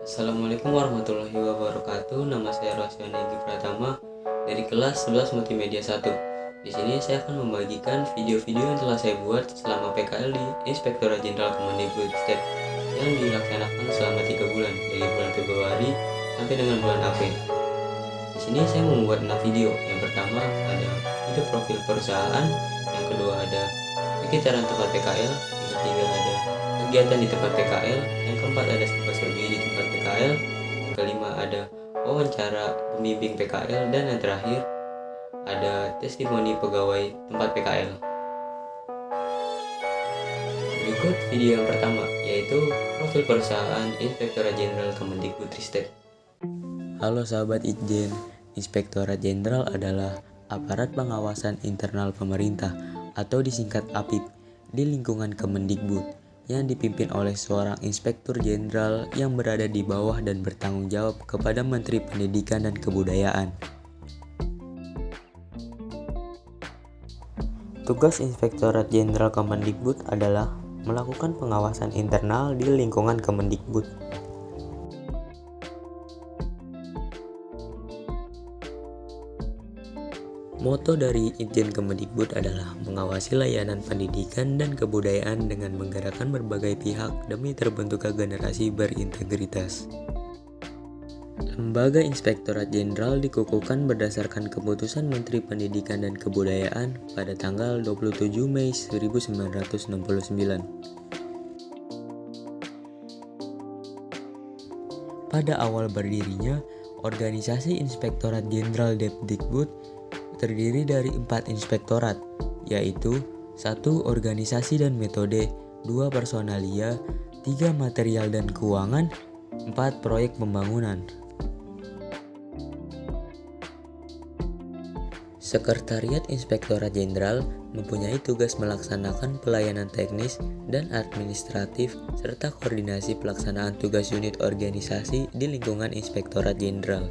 Assalamualaikum warahmatullahi wabarakatuh. Nama saya Rosyan Egy Pratama dari kelas 11 Multimedia 1. Di sini saya akan membagikan video-video yang telah saya buat selama PKL di Inspektorat Jenderal Kemendikbudristek yang dilaksanakan selama 3 bulan dari bulan Februari sampai dengan bulan April. Di sini saya membuat 6 video. Yang pertama ada video profil perusahaan, yang kedua ada sekitaran tempat PKL, yang ketiga ada kegiatan di tempat PKL, yang keempat ada serba-serbi di tempat PKL, yang kelima ada wawancara pembimbing PKL, dan yang terakhir ada testimoni pegawai tempat PKL. Berikut video yang pertama, yaitu profil perusahaan Inspektorat Jenderal Kemendikbudristek. Halo sahabat Itjen, Inspektorat Jenderal adalah aparat pengawasan internal pemerintah atau disingkat APIP di lingkungan Kemendikbud yang dipimpin oleh seorang inspektur jenderal yang berada di bawah dan bertanggung jawab kepada Menteri Pendidikan dan Kebudayaan. Tugas Inspektorat Jenderal Kemendikbud adalah melakukan pengawasan internal di lingkungan Kemendikbud. Moto dari Itjen Kemendikbud adalah mengawasi layanan pendidikan dan kebudayaan dengan menggerakkan berbagai pihak demi terbentuknya generasi berintegritas. Lembaga Inspektorat Jenderal dikukuhkan berdasarkan keputusan Menteri Pendidikan dan Kebudayaan pada tanggal 27 Mei 1969. Pada awal berdirinya, organisasi Inspektorat Jenderal Depdikbud terdiri dari 4 inspektorat, yaitu 1 organisasi dan metode, 2 personalia, 3 material dan keuangan, 4 proyek pembangunan. Sekretariat Inspektorat Jenderal mempunyai tugas melaksanakan pelayanan teknis dan administratif serta koordinasi pelaksanaan tugas unit organisasi di lingkungan Inspektorat Jenderal.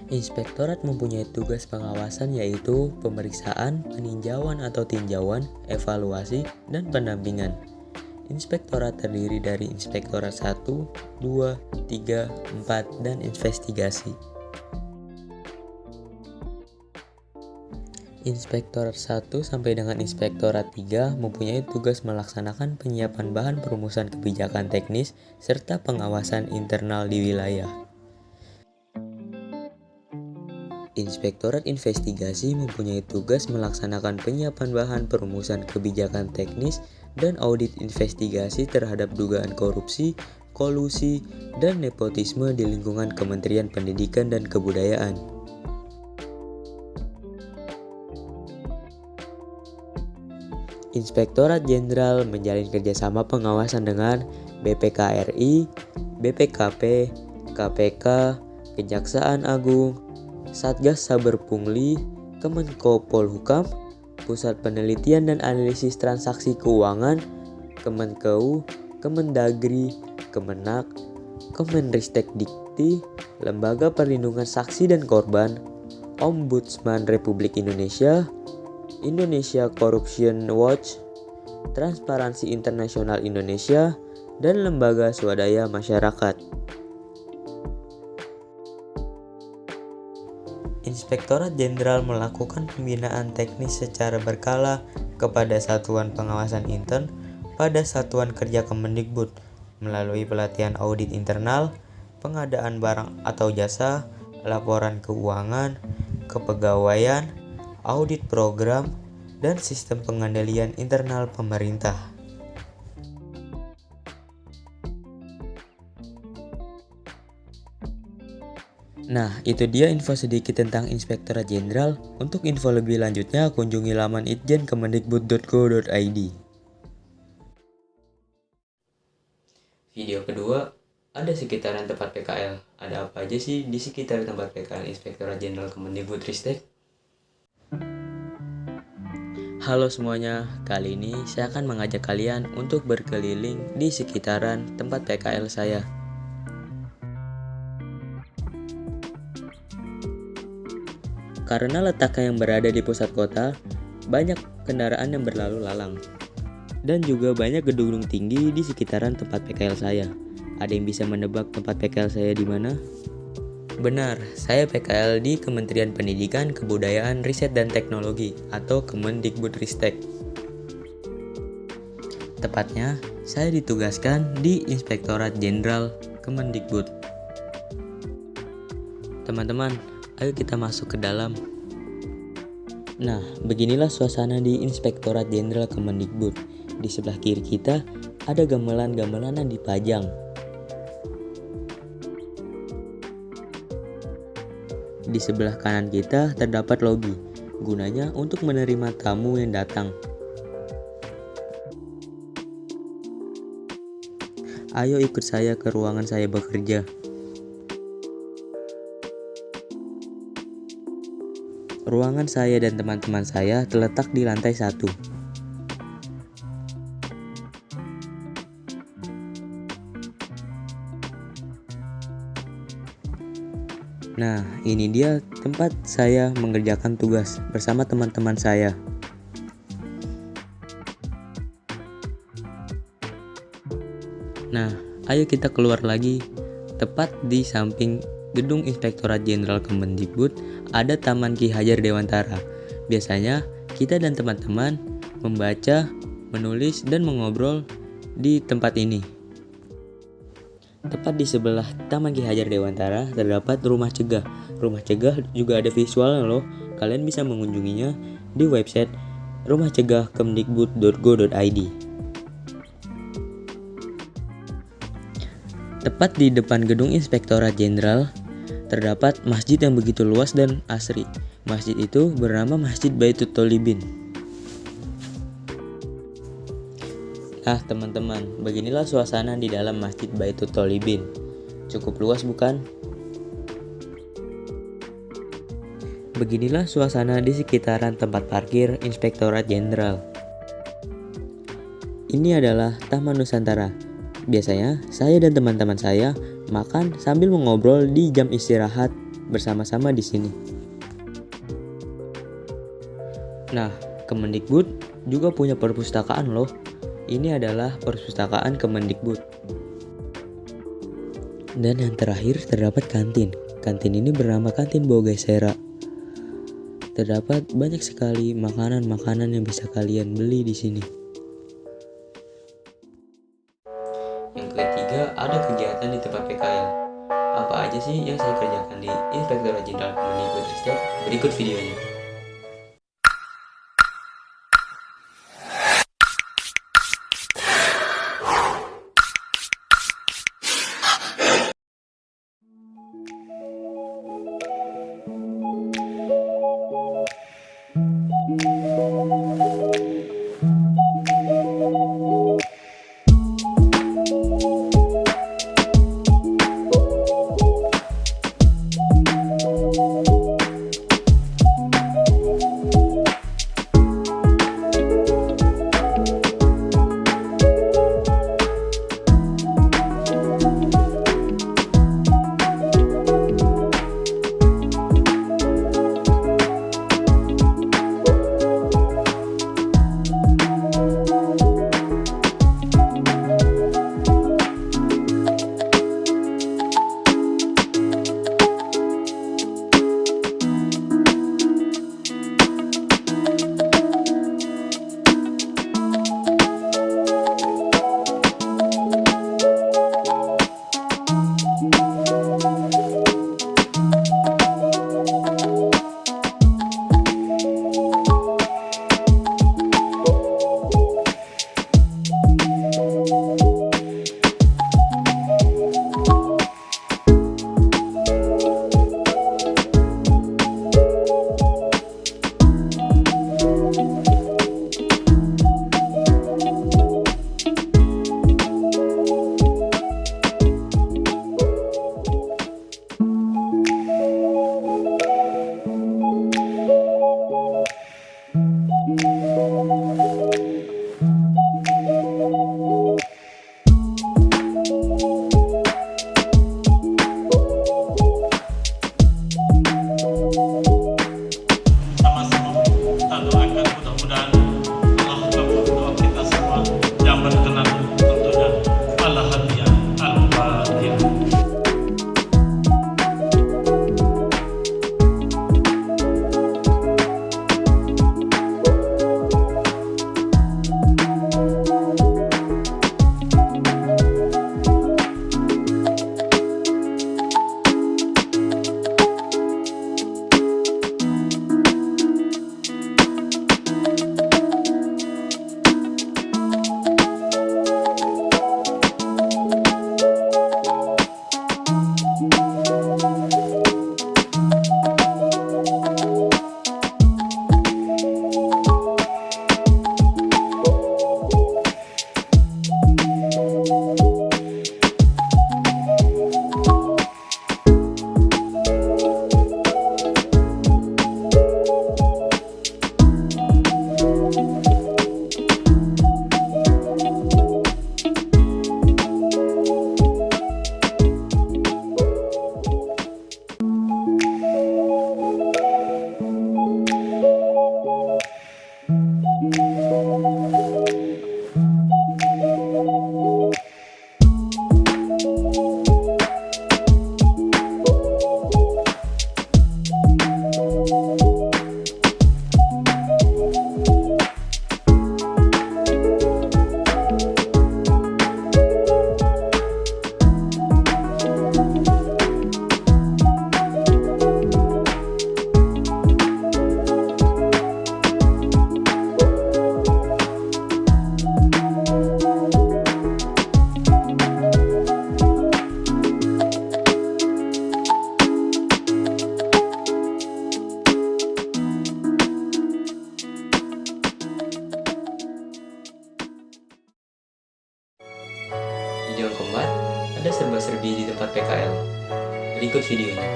Inspektorat mempunyai tugas pengawasan yaitu pemeriksaan, peninjauan atau tinjauan, evaluasi, dan pendampingan. Inspektorat terdiri dari Inspektorat 1, 2, 3, 4, dan investigasi. Inspektorat 1 sampai dengan Inspektorat 3 mempunyai tugas melaksanakan penyiapan bahan perumusan kebijakan teknis serta pengawasan internal di wilayah. Inspektorat Investigasi mempunyai tugas melaksanakan penyiapan bahan perumusan kebijakan teknis dan audit investigasi terhadap dugaan korupsi, kolusi, dan nepotisme di lingkungan Kementerian Pendidikan dan Kebudayaan. Inspektorat Jenderal menjalin kerjasama pengawasan dengan BPKRI, BPKP, KPK, Kejaksaan Agung, Satgas Saber Pungli, Kemenko Polhukam, Pusat Penelitian dan Analisis Transaksi Keuangan, Kemenkeu, Kemendagri, Kemenak, Kemenristek Dikti, Lembaga Perlindungan Saksi dan Korban, Ombudsman Republik Indonesia, Indonesia Corruption Watch, Transparansi Internasional Indonesia, dan Lembaga Swadaya Masyarakat. Inspektorat Jenderal melakukan pembinaan teknis secara berkala kepada satuan pengawasan intern pada Satuan Kerja Kemendikbud melalui pelatihan audit internal, pengadaan barang atau jasa, laporan keuangan, kepegawaian, audit program, dan sistem pengendalian internal pemerintah. Nah, itu dia info sedikit tentang Inspektorat Jenderal. Untuk info lebih lanjutnya, kunjungi laman itjenkemendikbud.go.id. Video kedua, ada sekitaran tempat PKL. Ada apa aja sih di sekitar tempat PKL Inspektorat Jenderal Kemendikbudristek? Halo semuanya, kali ini saya akan mengajak kalian untuk berkeliling di sekitaran tempat PKL saya. Karena letaknya yang berada di pusat kota, banyak kendaraan yang berlalu lalang. dan juga banyak gedung tinggi di sekitaran tempat PKL saya. Ada yang bisa menebak tempat PKL saya di mana? Benar, saya PKL di Kementerian Pendidikan, Kebudayaan, Riset dan Teknologi atau Kemendikbudristek. Tepatnya, saya ditugaskan di Inspektorat Jenderal Kemendikbud. Teman-teman, ayo kita masuk ke dalam. Nah, beginilah suasana di Inspektorat Jenderal Kemendikbud. Di sebelah kiri kita ada gamelan-gamelan yang dipajang. Di sebelah kanan kita terdapat lobi, gunanya untuk menerima tamu yang datang. Ayo ikut saya ke ruangan saya bekerja. Ruangan saya dan teman-teman saya terletak di lantai 1. Nah, ini dia tempat saya mengerjakan tugas bersama teman-teman saya. Nah, ayo kita keluar lagi. Tepat di samping gedung Inspektorat Jenderal Kemendikbud ada Taman Ki Hajar Dewantara. Biasanya kita dan teman-teman membaca, menulis, dan mengobrol di tempat ini. Tepat di sebelah Taman Ki Hajar Dewantara terdapat Rumah Cegah. Rumah Cegah juga ada visualnya loh. Kalian bisa mengunjunginya di website rumahcegahkemdikbud.go.id. Tepat di depan gedung Inspektorat Jenderal terdapat masjid yang begitu luas dan asri. Masjid itu bernama Masjid Baitul Tholibin. Nah teman-teman, beginilah suasana di dalam Masjid Baitul Tholibin. Cukup luas bukan? Beginilah suasana di sekitaran tempat parkir Inspektorat Jenderal. Ini adalah Taman Nusantara. Biasanya saya dan teman-teman saya makan sambil mengobrol di jam istirahat bersama-sama di sini. Nah, Kemendikbud juga punya perpustakaan loh. Ini adalah perpustakaan Kemendikbud. Dan yang terakhir terdapat kantin. Kantin ini bernama Kantin Bogesera. Terdapat banyak sekali makanan-makanan yang bisa kalian beli di sini. Yang ketiga, ada kegiatan di tempat PKL. Apa aja sih yang saya kerjakan di Inspektorat Jenderal Kemendikbudristek? Berikut videonya. berjuang keempat, ada serba-serbi di tempat PKL. Berikut videonya.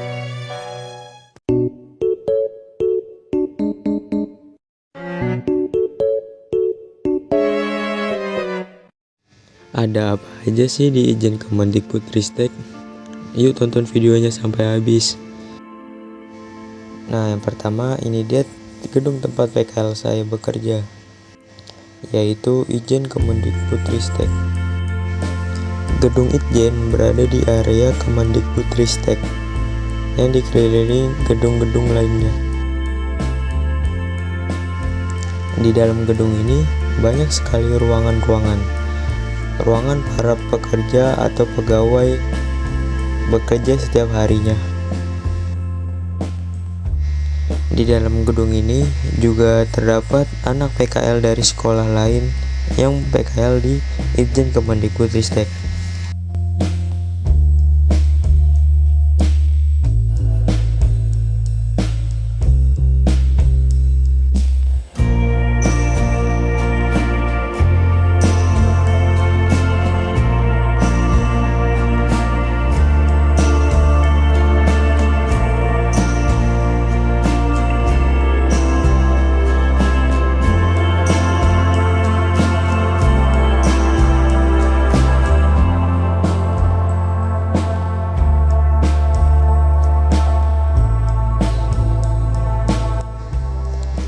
Ada apa aja sih di izin Kemendikbudristek? Yuk tonton videonya sampai habis. Nah, yang pertama ini dia gedung tempat PKL saya bekerja, yaitu Ijen Kemendikbudristek. Gedung Itjen berada di area Kemendikbudristek yang dikelilingi gedung-gedung lainnya. Di dalam gedung ini banyak sekali ruangan-ruangan para pekerja atau pegawai bekerja setiap harinya. Di dalam gedung ini juga terdapat anak PKL dari sekolah lain yang PKL di Itjen Kemendikbudristek.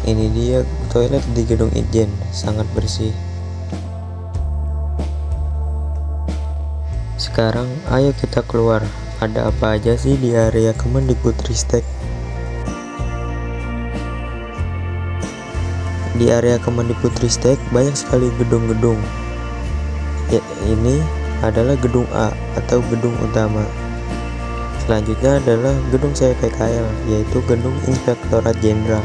Ini dia toilet di gedung Itjen, sangat bersih. Sekarang ayo kita keluar. Ada apa aja sih di area Kemendikbudristek? Di area Kemendikbudristek banyak sekali gedung-gedung. Ya, ini adalah gedung A atau gedung utama. Selanjutnya adalah gedung saya PKL, yaitu gedung Inspektorat Jenderal.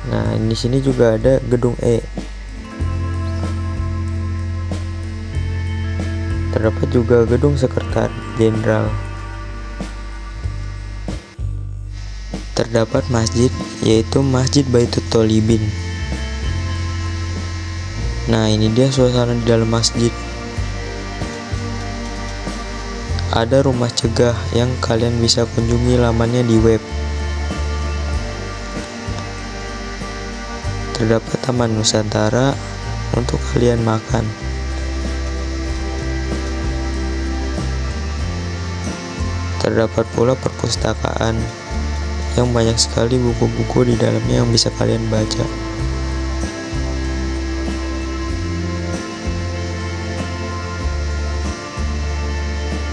Nah, di sini juga ada gedung E. Terdapat juga gedung Sekretariat Jenderal. Terdapat masjid, yaitu Masjid Baitul Tholibin. Nah, ini dia suasana di dalam masjid. Ada rumah cegah yang kalian bisa kunjungi lamannya di web. Terdapat taman Nusantara untuk kalian makan. Terdapat pula perpustakaan yang banyak sekali buku-buku di dalamnya yang bisa kalian baca.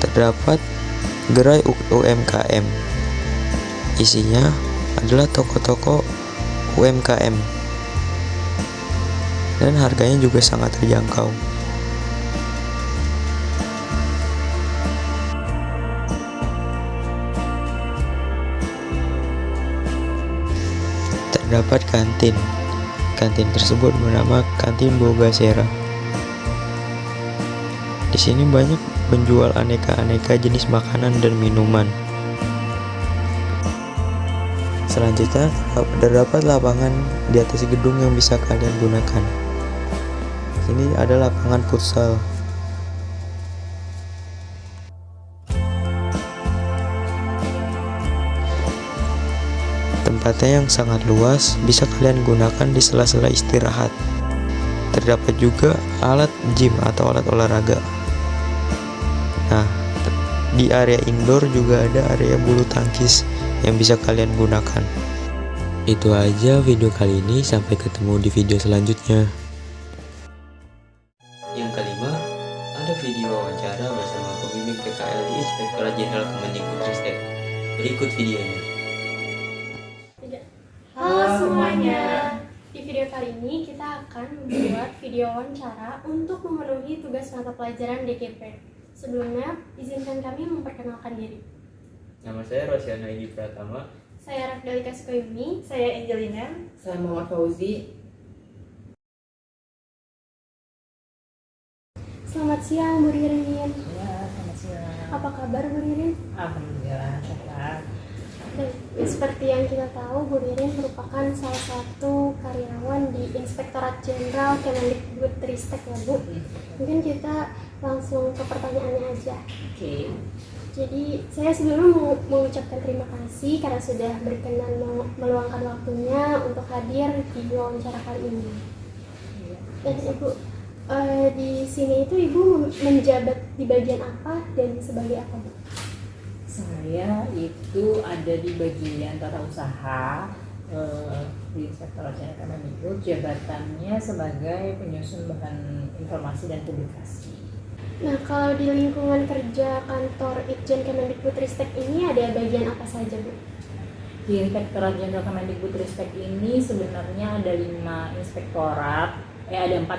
Terdapat gerai UMKM. Isinya adalah toko-toko UMKM. Dan harganya juga sangat terjangkau. Terdapat kantin. Kantin tersebut bernama Kantin Bogasera. Di sini banyak penjual aneka-aneka jenis makanan dan minuman. Selanjutnya, terdapat lapangan di atas gedung yang bisa kalian gunakan. Ini ada lapangan futsal. Tempatnya yang sangat luas, bisa kalian gunakan di sela-sela istirahat. Terdapat juga alat gym atau alat olahraga. Nah, di area indoor juga ada area bulu tangkis yang bisa kalian gunakan. Itu aja video kali ini, sampai ketemu di video selanjutnya. Yang kelima, ada video wawancara bersama pembimbing PKL di Inspektorat Jenderal Kemendikbudristek. Berikut videonya. Halo semuanya, di video kali ini kita akan membuat video wawancara untuk memenuhi tugas mata pelajaran DKP. Sebelumnya, izinkan kami memperkenalkan diri. Nama saya Rosyana Egi Pratama. Saya Rafdalika Sukayumi. Saya Angelina. Saya Muhammad Fauzi. Selamat siang Bu Ririn. Ya, selamat siang. Apa kabar Bu Ririn? Alhamdulillah, sehat. Baik, seperti yang kita tahu, Bu Ririn merupakan salah satu karyawan di Inspektorat Jenderal Kemendikbudristek ya Bu. Mungkin kita langsung ke pertanyaannya aja. Oke. Jadi saya sebelumnya mau mengucapkan terima kasih karena sudah berkenan meluangkan waktunya untuk hadir di wawancara kali ini. Dan Ibu, di sini itu Ibu menjabat di bagian apa dan sebagai apa Bu? Saya itu ada di bagian tata usaha di sektor Jenderal Kemendikbud, jabatannya sebagai penyusun bahan informasi dan publikasi. Nah, kalau di lingkungan kerja kantor Itjen Kemendikbudristek ini ada bagian apa saja Bu? Di Inspektorat Jenderal Kemendikbudristek ini sebenarnya ada 5 inspektorat, ada 5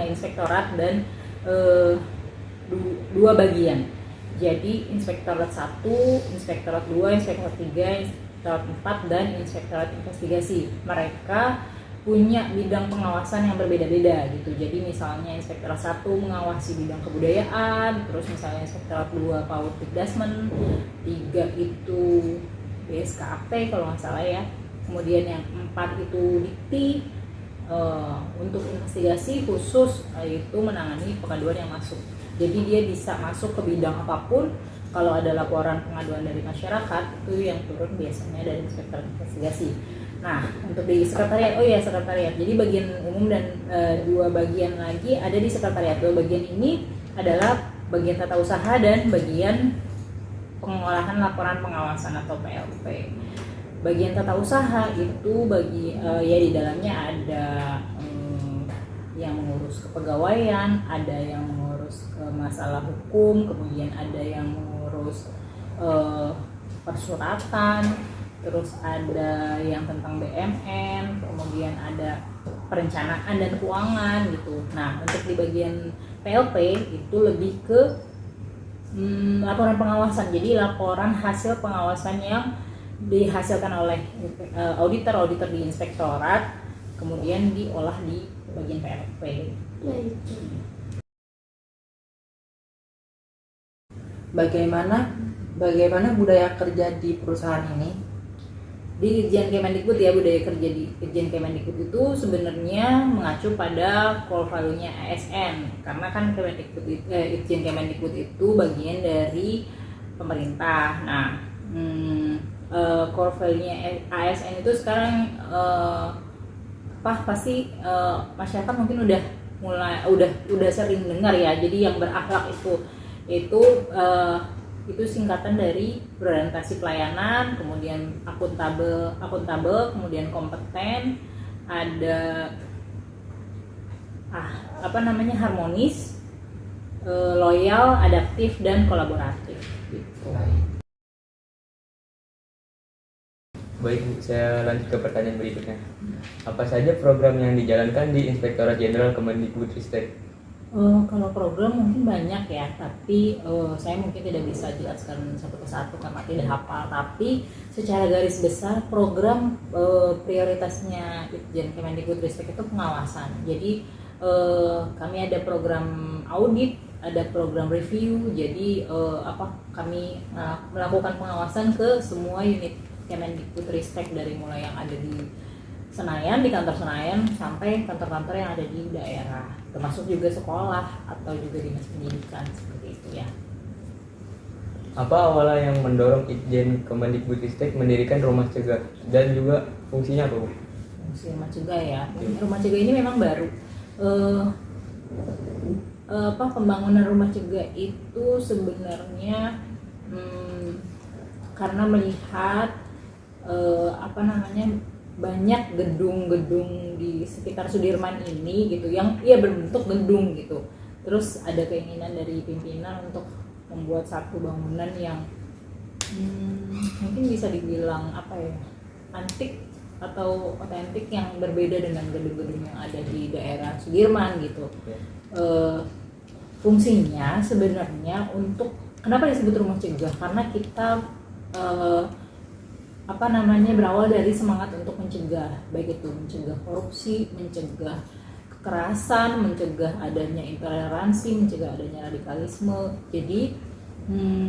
inspektorat dan 2 bagian. Jadi Inspektorat 1, Inspektorat 2, Inspektorat 3, Inspektorat 4, dan Inspektorat Investigasi. Mereka punya bidang pengawasan yang berbeda-beda gitu. Jadi misalnya Inspektorat 1 mengawasi bidang kebudayaan, terus misalnya Inspektorat 2 Public Dasmen, 3 itu BSKAP kalau nggak salah ya. Kemudian yang 4 itu Dikti. Untuk investigasi khusus itu menangani pengaduan yang masuk. Jadi dia bisa masuk ke bidang apapun. Kalau ada laporan pengaduan dari masyarakat, itu yang turun biasanya dari Inspektorat Investigasi. Nah, untuk di sekretariat, sekretariat. Jadi bagian umum dan 2 bagian lagi ada di sekretariat. 2 bagian ini adalah bagian tata usaha dan bagian pengolahan laporan pengawasan atau PLP. Bagian tata usaha itu di dalamnya ada yang mengurus kepegawaian, ada yang mengurus masalah hukum, kemudian ada yang mengurus persuratan, terus ada yang tentang BMN, kemudian ada perencanaan dan keuangan gitu. Nah, untuk di bagian PLP itu lebih ke laporan pengawasan. Jadi laporan hasil pengawasan yang dihasilkan oleh auditor di inspektorat, kemudian diolah di bagian PLP. Bagaimana budaya kerja di perusahaan ini? Di Itjen Kemendikbud ya, budaya kerja di Itjen Kemendikbud itu sebenarnya mengacu pada core value-nya ASN, karena kan Itjen Kemendikbud itu bagian dari pemerintah. Nah, core value-nya ASN itu sekarang pasti masyarakat mungkin udah sering dengar ya. Jadi yang berakhlak itu singkatan dari berorientasi pelayanan, kemudian akuntabel, kemudian kompeten, ada harmonis, loyal, adaptif, dan kolaboratif gitu. Baik Bu, saya lanjut ke pertanyaan berikutnya. Apa saja program yang dijalankan di Inspektorat Jenderal Kemendikbudristek? Kalau program mungkin banyak ya, tapi saya mungkin tidak bisa jelaskan satu persatu karena tidak hafal. Tapi secara garis besar program prioritasnya Itjen Kemendikbudristek itu pengawasan. Jadi kami ada program audit, ada program review. Jadi kami melakukan pengawasan ke semua unit Kemendikbudristek dari mulai yang ada di Senayan, di kantor Senayan, sampai kantor-kantor yang ada di daerah, termasuk juga sekolah atau juga dinas pendidikan, seperti itu ya. Apa awalnya yang mendorong Itjen Kemendikbudristek mendirikan rumah cegah dan juga fungsinya apa Bu? Fungsi rumah cegah ya. Rumah cegah ini memang baru. Pembangunan rumah cegah itu sebenarnya karena melihat banyak gedung-gedung di sekitar Sudirman ini gitu yang berbentuk gedung gitu. Terus ada keinginan dari pimpinan untuk membuat satu bangunan yang mungkin bisa dibilang antik atau otentik yang berbeda dengan gedung-gedung yang ada di daerah Sudirman gitu. Fungsinya sebenarnya untuk kenapa disebut rumah cegah? Karena kita berawal dari semangat untuk mencegah, baik itu mencegah korupsi, mencegah kekerasan, mencegah adanya intoleransi, mencegah adanya radikalisme. Jadi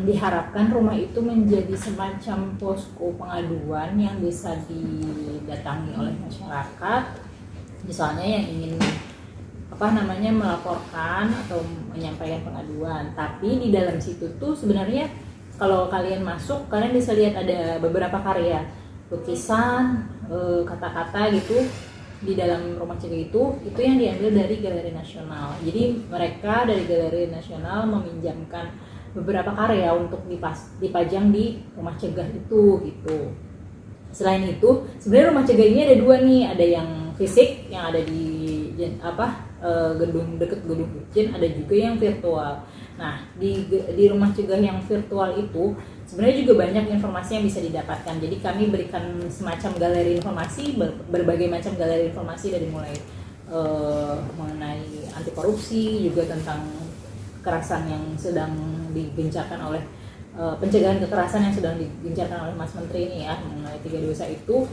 diharapkan rumah itu menjadi semacam posko pengaduan yang bisa didatangi oleh masyarakat, misalnya yang ingin melaporkan atau menyampaikan pengaduan. Tapi di dalam situ tuh sebenarnya kalau kalian masuk, kalian bisa lihat ada beberapa karya, lukisan, kata-kata gitu di dalam rumah cegah itu yang diambil dari Galeri Nasional. Jadi mereka dari Galeri Nasional meminjamkan beberapa karya untuk dipajang di rumah cegah itu gitu. Selain itu, sebenarnya rumah cegah ini ada dua nih, ada yang fisik yang ada di gedung dekat gedung Itjen, ada juga yang virtual. Nah, di rumah cegah yang virtual itu sebenarnya juga banyak informasi yang bisa didapatkan. Jadi kami berikan semacam galeri informasi, berbagai macam galeri informasi dari mulai mengenai anti korupsi, juga tentang kekerasan yang sedang digencarkan oleh pencegahan kekerasan yang sedang digencarkan oleh Mas Menteri ini ya, mengenai 3 dosa itu.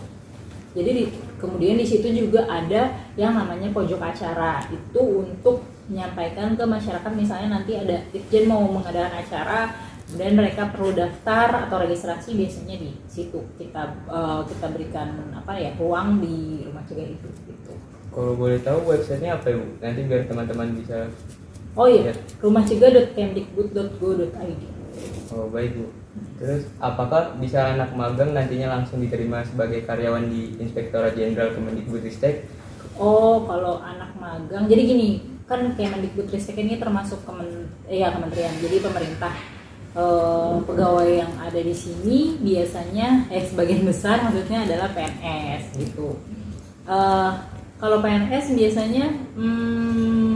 Jadi kemudian di situ juga ada yang namanya pojok acara, itu untuk menyampaikan ke masyarakat, misalnya nanti ada Itjen mau mengadakan acara, kemudian mereka perlu daftar atau registrasi, biasanya di situ kita berikan ruang di rumah cegah itu gitu. Kalau boleh tahu websitenya apa ya Bu? Nanti biar teman-teman bisa. Oh iya, rumahcegah.kemdikbud.go.id. Oh baik Bu. Terus apakah bisa anak magang nantinya langsung diterima sebagai karyawan di Inspektorat Jenderal Kemendikbudristek? Oh, kalau anak magang, jadi gini, kan Kemendikbudristek ini termasuk kementerian, jadi pemerintah. Pegawai yang ada di sini biasanya sebagian besar maksudnya adalah PNS gitu. Kalau PNS biasanya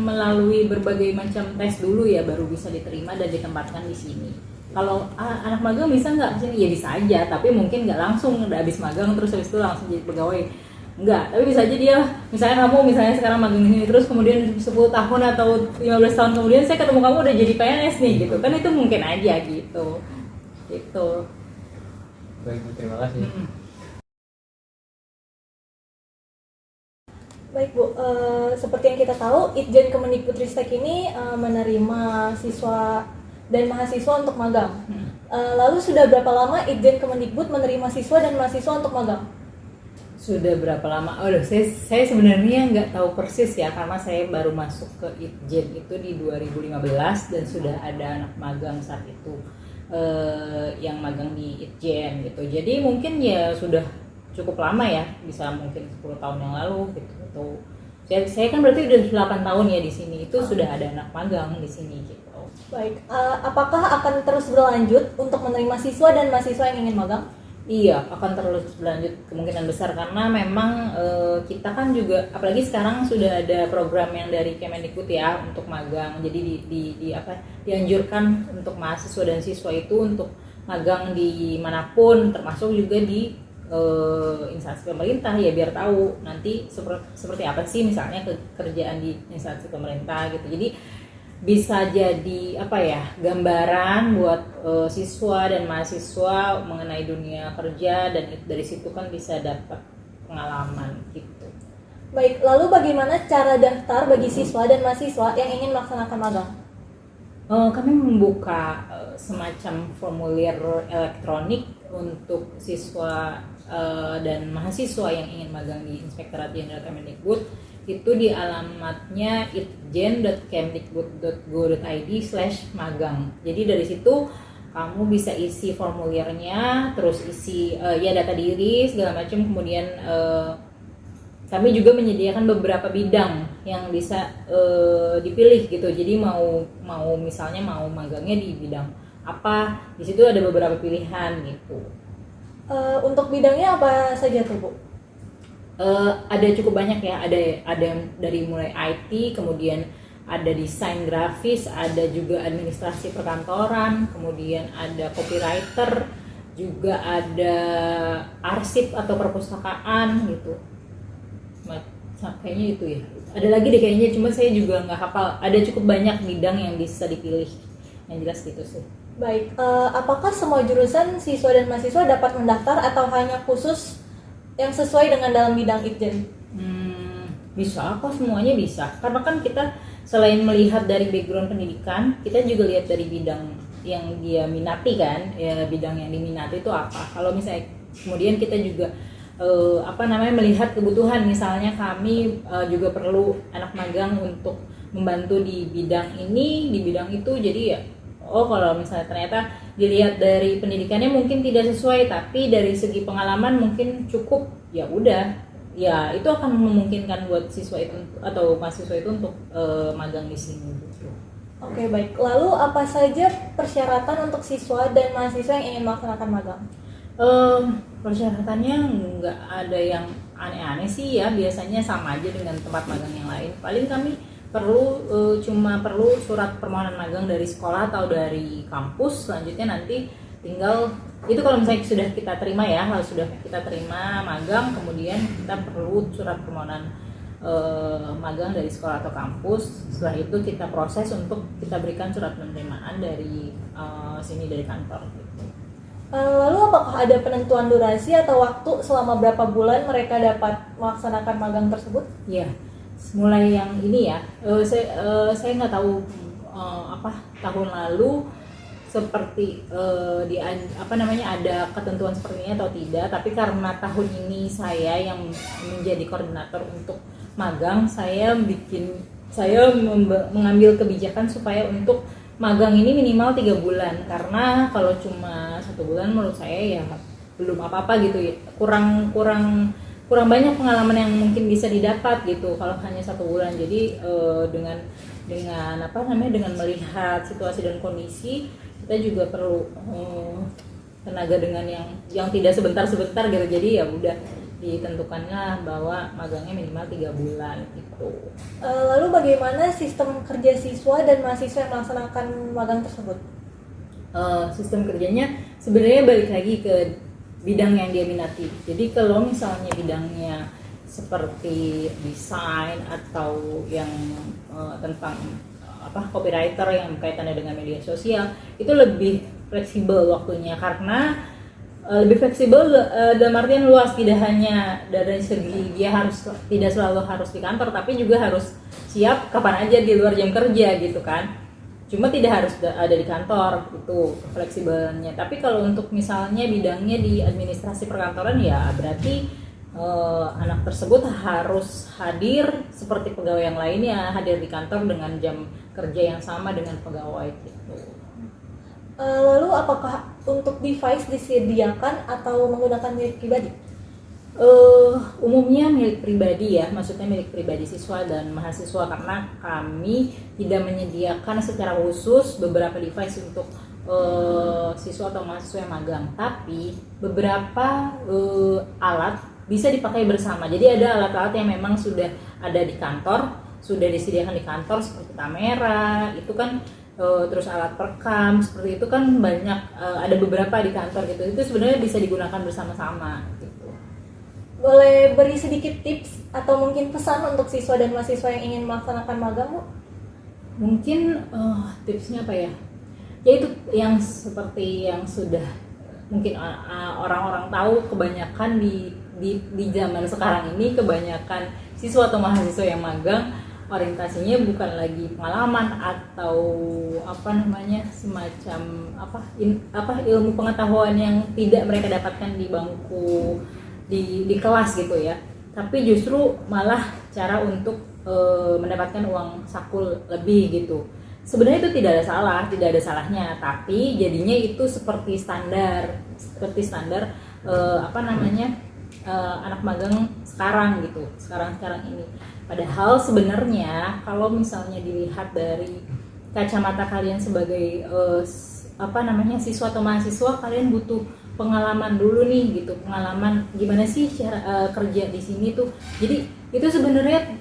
melalui berbagai macam tes dulu ya, baru bisa diterima dan ditempatkan di sini. Kalau anak magang bisa nggak kesini? Ya bisa aja, tapi mungkin nggak langsung udah habis magang terus habis itu langsung jadi pegawai. Enggak, tapi bisa aja dia, misalnya kamu sekarang magang di sini terus kemudian 10 tahun atau 15 tahun kemudian saya ketemu kamu udah jadi PNS nih gitu. Kan itu mungkin aja gitu. Gitu. Baik Bu, terima kasih. Baik Bu, seperti yang kita tahu, Itjen Kemendikbudristek ini menerima siswa dan mahasiswa untuk magang. Lalu sudah berapa lama Itjen Kemendikbud menerima siswa dan mahasiswa untuk magang? Sudah berapa lama? Saya sebenarnya nggak tahu persis ya, karena saya baru masuk ke Itjen itu di 2015 dan sudah ada anak magang saat itu yang magang di Itjen gitu. Jadi mungkin ya sudah cukup lama ya, bisa mungkin 10 tahun yang lalu gitu. Atau saya kan berarti udah 8 tahun ya di sini, itu sudah ada anak magang di sini gitu. Baik, apakah akan terus berlanjut untuk menerima siswa dan mahasiswa yang ingin magang? Iya, akan terus berlanjut kemungkinan besar, karena memang kita kan juga, apalagi sekarang sudah ada program yang dari Kemendikbud ya untuk magang. Jadi dianjurkan untuk mahasiswa dan siswa itu untuk magang di manapun, termasuk juga di instansi pemerintah ya, biar tahu nanti seperti apa sih misalnya kerjaan di instansi pemerintah gitu. Jadi bisa jadi gambaran buat siswa dan mahasiswa mengenai dunia kerja, dan dari situ kan bisa dapat pengalaman gitu. Baik, lalu bagaimana cara daftar bagi siswa dan mahasiswa yang ingin melaksanakan magang? Kami membuka semacam formulir elektronik untuk siswa dan mahasiswa yang ingin magang di Inspektorat Jenderal Kemendikbud. Itu di alamatnya itjen.kemdikbud.go.id/magang. Jadi dari situ kamu bisa isi formulirnya, terus isi data diri segala macam. Kemudian kami juga menyediakan beberapa bidang yang bisa dipilih gitu. Jadi mau misalnya mau magangnya di bidang apa, di situ ada beberapa pilihan gitu. Untuk bidangnya apa saja tuh Bu? Ada cukup banyak ya, ada dari mulai IT, kemudian ada desain grafis, ada juga administrasi perkantoran, kemudian ada copywriter, juga ada arsip atau perpustakaan gitu. Kayaknya itu ya. Ada lagi deh kayaknya, cuma saya juga nggak hafal. Ada cukup banyak bidang yang bisa dipilih. Yang jelas gitu sih. Baik, apakah semua jurusan siswa dan mahasiswa dapat mendaftar atau hanya khusus yang sesuai dengan dalam bidang Itjen? Bisa kok, semuanya bisa. Karena kan kita selain melihat dari background pendidikan, kita juga lihat dari bidang yang dia minati kan, ya bidang yang diminati itu apa. Kalau misalnya kemudian kita juga melihat kebutuhan, misalnya kami juga perlu anak magang untuk membantu di bidang ini, di bidang itu, jadi ya kalau misalnya ternyata dilihat dari pendidikannya mungkin tidak sesuai, tapi dari segi pengalaman mungkin cukup, ya udah, ya itu akan memungkinkan buat siswa itu atau mahasiswa itu untuk magang di sini gitu. Oke, baik. Lalu apa saja persyaratan untuk siswa dan mahasiswa yang ingin melaksanakan magang? Persyaratannya nggak ada yang aneh-aneh sih ya, biasanya sama aja dengan tempat magang yang lain. Paling kami cuma perlu surat permohonan magang dari sekolah atau dari kampus. Selanjutnya nanti tinggal itu kalau misalnya sudah kita terima ya, kalau sudah kita terima magang, kemudian kita perlu surat permohonan magang dari sekolah atau kampus. Setelah itu kita proses untuk kita berikan surat penerimaan dari sini, dari kantor gitu. Lalu apakah ada penentuan durasi atau waktu selama berapa bulan mereka dapat melaksanakan magang tersebut? Iya, mulai yang ini ya, saya nggak tahu tahun lalu seperti ada ketentuan seperti ini atau tidak, tapi karena tahun ini saya yang menjadi koordinator untuk magang, saya mengambil kebijakan supaya untuk magang ini minimal 3 bulan, karena kalau cuma 1 bulan menurut saya ya belum apa-apa gitu ya, kurang banyak pengalaman yang mungkin bisa didapat gitu kalau hanya 1 bulan. Jadi dengan melihat situasi dan kondisi, kita juga perlu tenaga dengan yang tidak sebentar gitu. Jadi ya udah ditentukannya bahwa magangnya minimal 3 bulan gitu. Lalu bagaimana sistem kerja siswa dan mahasiswa yang melaksanakan magang tersebut? Sistem kerjanya sebenarnya balik lagi ke bidang yang dia minati. Jadi kalau misalnya bidangnya seperti desain atau yang tentang copywriter yang kaitannya dengan media sosial, itu lebih fleksibel waktunya, karena lebih fleksibel dalam artian luas, tidak hanya dari segi dia tidak selalu harus di kantor, tapi juga harus siap kapan aja di luar jam kerja gitu kan. Cuma tidak harus ada di kantor, itu fleksibelnya. Tapi kalau untuk misalnya bidangnya di administrasi perkantoran, ya berarti anak tersebut harus hadir seperti pegawai yang lainnya, hadir di kantor dengan jam kerja yang sama dengan pegawai gitu. Lalu apakah untuk device disediakan atau menggunakan milik pribadi? Umumnya milik pribadi ya, maksudnya milik pribadi siswa dan mahasiswa, karena kami tidak menyediakan secara khusus beberapa device untuk siswa atau mahasiswa yang magang, tapi beberapa alat bisa dipakai bersama. Jadi ada alat-alat yang memang sudah ada di kantor, sudah disediakan di kantor seperti kamera, itu kan terus alat perekam seperti itu kan banyak, ada beberapa di kantor gitu. Itu sebenarnya bisa digunakan bersama-sama gitu. Boleh beri sedikit tips atau mungkin pesan untuk siswa dan mahasiswa yang ingin melaksanakan magang, Bu? Mungkin tipsnya apa ya? Ya itu yang seperti yang sudah mungkin orang-orang tahu, kebanyakan di zaman sekarang ini kebanyakan siswa atau mahasiswa yang magang orientasinya bukan lagi pengalaman atau semacam ilmu pengetahuan yang tidak mereka dapatkan di bangku di kelas gitu ya, tapi justru malah cara untuk mendapatkan uang sakul lebih gitu. Sebenarnya itu tidak ada salahnya, tapi jadinya itu seperti standar anak magang sekarang gitu, sekarang ini. Padahal sebenarnya kalau misalnya dilihat dari kacamata kalian sebagai siswa atau mahasiswa, kalian butuh pengalaman dulu nih gitu, pengalaman gimana sih cara kerja di sini tuh. Jadi itu sebenarnya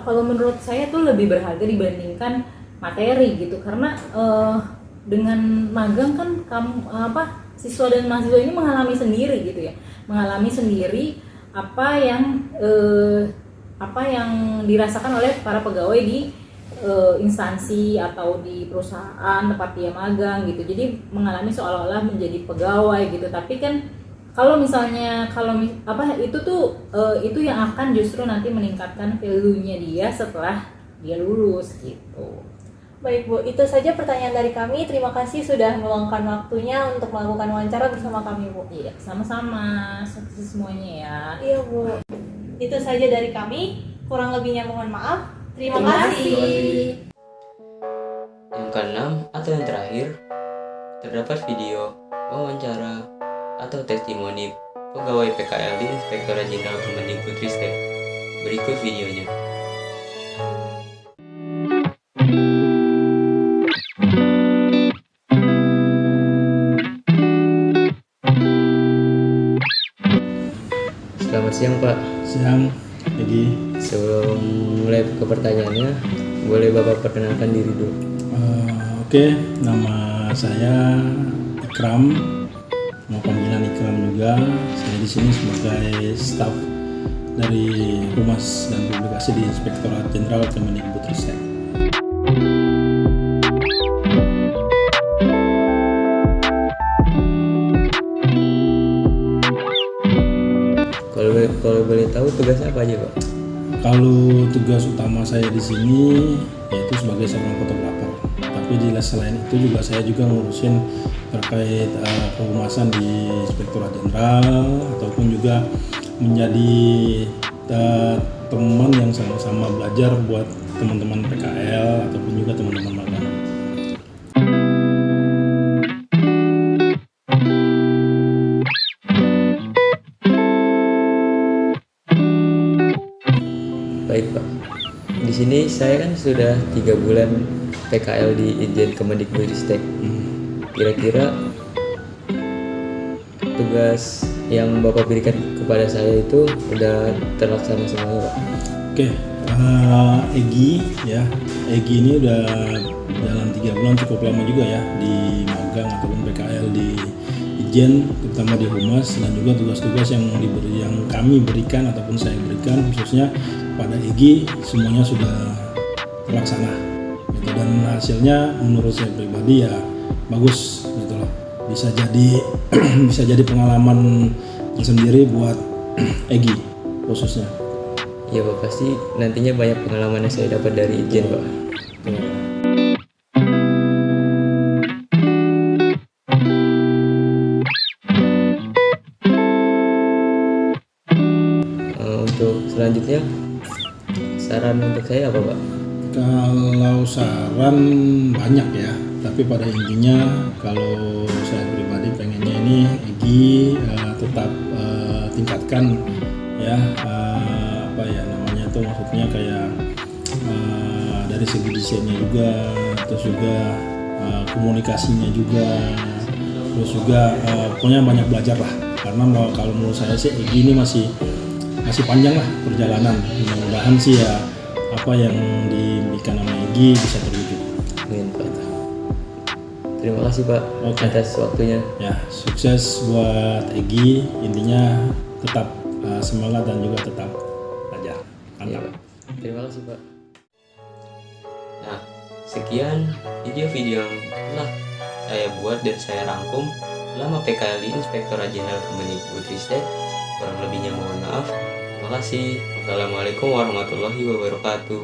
kalau menurut saya tuh lebih berharga dibandingkan materi gitu, karena dengan magang kan siswa dan mahasiswa ini mengalami sendiri gitu ya, mengalami sendiri apa yang dirasakan oleh para pegawai di instansi atau di perusahaan tempat dia magang gitu. Jadi mengalami seolah-olah menjadi pegawai gitu. Tapi kan kalau misalnya itu yang akan justru nanti meningkatkan value-nya dia setelah dia lulus gitu. Baik Bu, itu saja pertanyaan dari kami. Terima kasih sudah meluangkan waktunya untuk melakukan wawancara bersama kami Bu. Iya, sama-sama. Sukses semuanya ya. Iya Bu. Itu saja dari kami. Kurang lebihnya mohon maaf. Terima Terima kasih. kasih. Yang keenam atau yang terakhir, terdapat video, wawancara, atau testimoni pegawai PKLD Inspektorat Jenderal Kemendikbudristek. Berikut videonya. Selamat siang Pak. Siang, Egi. Sebelum mulai ke pertanyaannya, boleh Bapak perkenalkan diri dulu. Oke, nama saya Ikram, mau panggilan Ikram juga. Saya di sini sebagai staf dari Humas dan Publikasi di Inspektorat Jenderal Kemendikbudristek. Kalau boleh tahu tugasnya apa aja Pak? Kalau tugas utama saya di sini yaitu sebagai seorang fotografer. Tapi di selain itu juga saya juga ngurusin terkait kehumasan di Inspektorat Jenderal ataupun juga menjadi teman yang sama-sama belajar buat teman-teman PKL ataupun juga teman-teman magang. Baik Pak. Di sini saya kan sudah 3 bulan PKL di Itjen Kemendikbudristek. Kira-kira tugas yang Bapak berikan kepada saya itu udah terlaksana semuanya Pak? Oke, Egi ya, Egi ini udah dalam 3 bulan cukup lama juga ya di magang ataupun PKL di Itjen, terutama di Humas, dan juga tugas-tugas yang kami berikan ataupun saya berikan khususnya pada Egi semuanya sudah terlaksana gitu. Dan hasilnya menurut saya pribadi ya bagus gitu loh, bisa jadi pengalaman sendiri buat Egi khususnya. Ya Pak, pasti nantinya banyak pengalaman yang saya dapat dari Itjen Pak. Tuh. Untuk selanjutnya, saran untuk saya apa Pak? Kalau saran banyak ya, tapi pada intinya kalau saya pribadi pengennya ini Egi tetap tingkatkan ya apa ya namanya tuh, maksudnya kayak dari segi desainnya juga, terus juga komunikasinya juga, terus juga pokoknya banyak belajar lah, karena kalau menurut saya sih Egi ini masih panjang lah perjalanan. Mudah-mudahan sih ya apa yang dimiliki nama Egi bisa terwujud. Amin Pak. Terima kasih Pak atas waktunya. Ya, sukses buat Egi. Intinya tetap semangat dan juga tetap belajar. Iya, Mantap. Pak. Terima kasih Pak. Nah, sekian video-video yang telah saya buat dan saya rangkum selama PKL Inspektorat Jenderal Kemendikbudristek. Kurang lebihnya mohon maaf. Terima kasih. Wassalamualaikum warahmatullahi wabarakatuh.